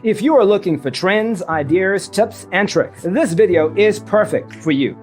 If you are looking for trends, ideas, tips, and tricks, this video is perfect for you.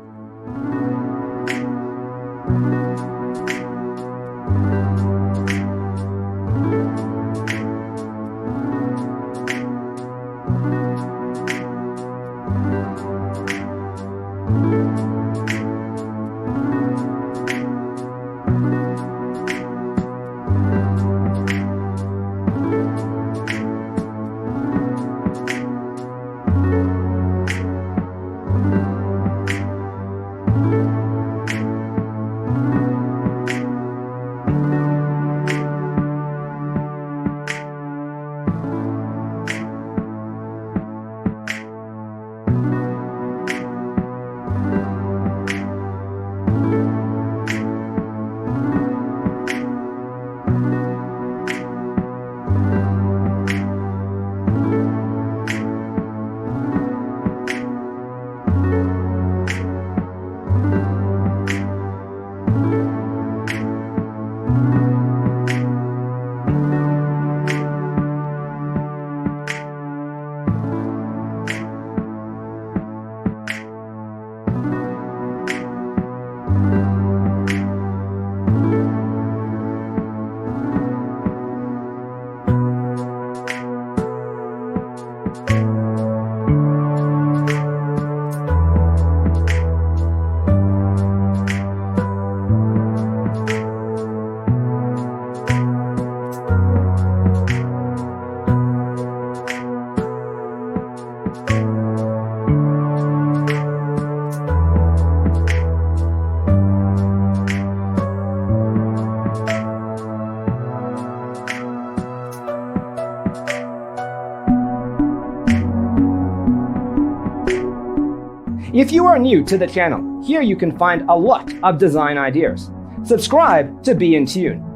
If you are new to the channel, here you can find a lot of design ideas. Subscribe to be in tune.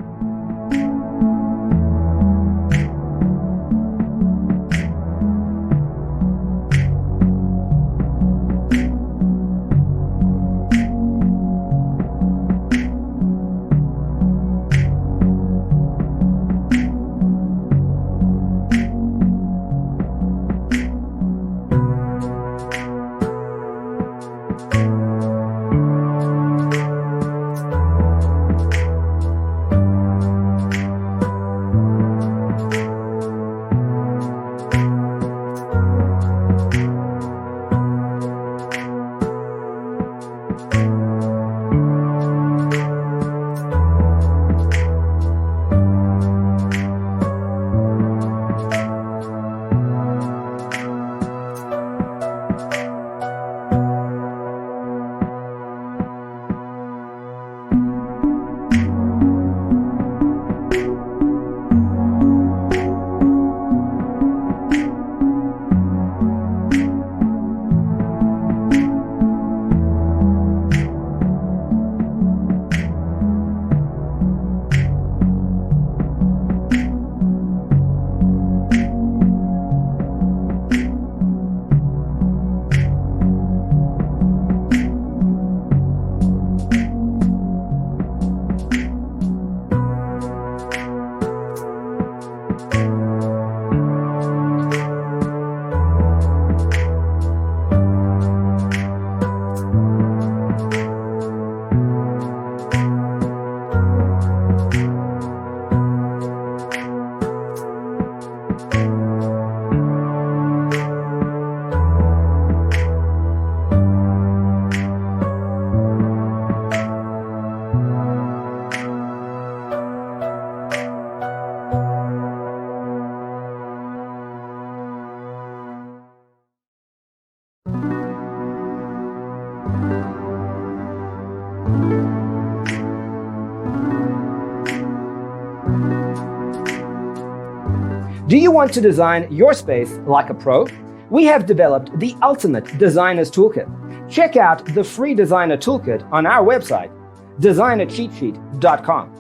Do you want to design your space like a pro? We have developed the ultimate designer's toolkit. Check out the free designer toolkit on our website, designercheatsheet.com.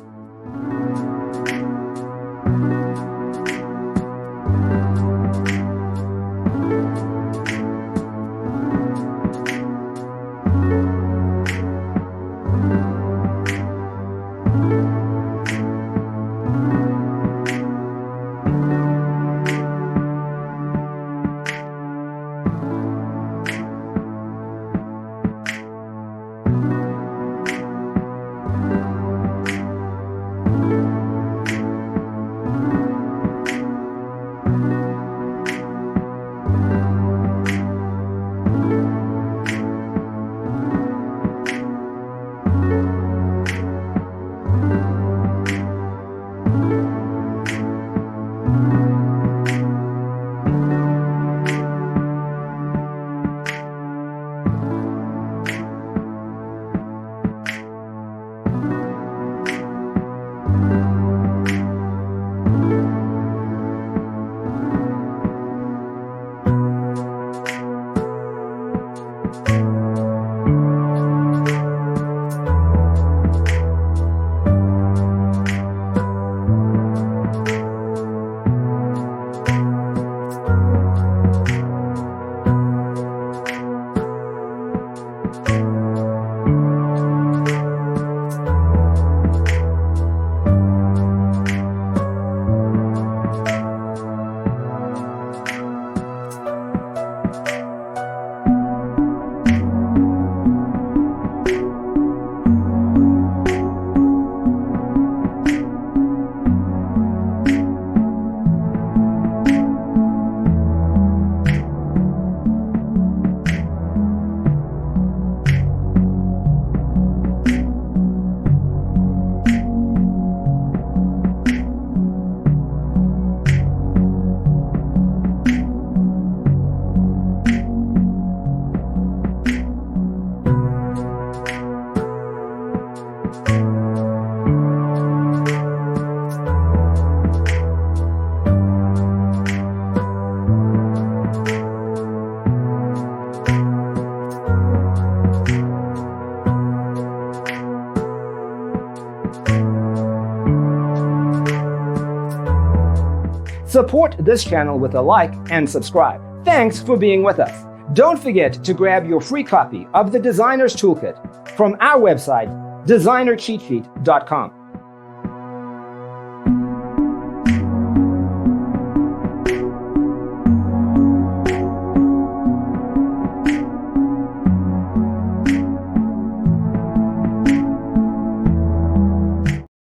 Support this channel with a like and subscribe. Thanks for being with us. Don't forget to grab your free copy of the Designer's Toolkit from our website, designercheatsheet.com.